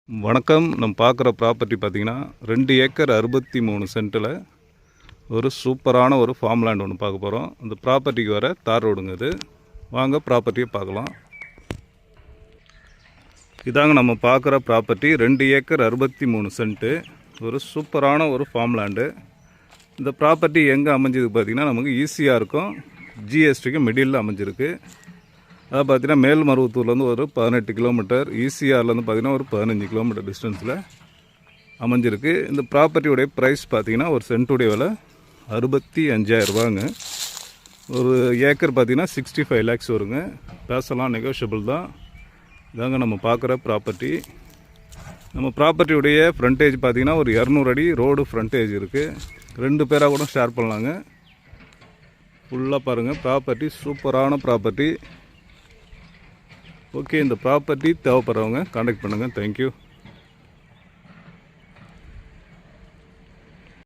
வணக்கம். நம்ம பார்க்குற ப்ராப்பர்ட்டி பார்த்திங்கன்னா 2 ஏக்கர் 63 சென்ட்டில் ஒரு சூப்பரான ஒரு ஃபார்ம் லேண்ட் ஒன்று பார்க்க போகிறோம். அந்த ப்ராப்பர்ட்டிக்கு வர தார் ரோடுங்க இது. வாங்க ப்ராப்பர்ட்டியை பார்க்கலாம். இதாங்க நம்ம பார்க்குற ப்ராப்பர்ட்டி 2 ஏக்கர் 63 சென்ட்டு, ஒரு சூப்பரான ஒரு ஃபார்ம் லேண்டு. இந்த ப்ராப்பர்ட்டி எங்கே அமைஞ்சது பார்த்திங்கன்னா நமக்கு ஈஸியாக இருக்கும், ஜிஎஸ்டிக்கு மிடில் அமைஞ்சிருக்கு. அதை பார்த்தீங்கன்னா மேல்மருவத்தூர்லேருந்து ஒரு 18 கிலோமீட்டர், ஈசிஆர்லேருந்து பார்த்திங்கன்னா ஒரு 15 கிலோமீட்டர் டிஸ்டன்ஸில் அமைஞ்சிருக்கு. இந்த ப்ராப்பர்ட்டியோடைய ப்ரைஸ் பார்த்திங்கன்னா ஒரு சென்ட்டுடைய விலை 65,000 ரூபாங்க. ஒரு ஏக்கர் பார்த்திங்கன்னா 65 lakhs வருங்க. பேசலாம், நெகோஷியபிள் தான். இதாங்க நம்ம பார்க்குற ப்ராப்பர்ட்டி. நம்ம ப்ராப்பர்ட்டியுடைய ஃப்ரண்டேஜ் பார்த்திங்கன்னா ஒரு 200 அடி ரோடு ஃப்ரண்டேஜ் இருக்குது. 2 பேராக கூட ஷேர் பண்ணலாங்க. ஃபுல்லாக பாருங்கள், ப்ராப்பர்ட்டி சூப்பரான ப்ராப்பர்ட்டி. ஓகே, இந்த ப்ராப்பர்ட்டி தேவைப்படுறவங்க கான்டாக்ட் பண்ணுங்கள். தேங்க்யூ.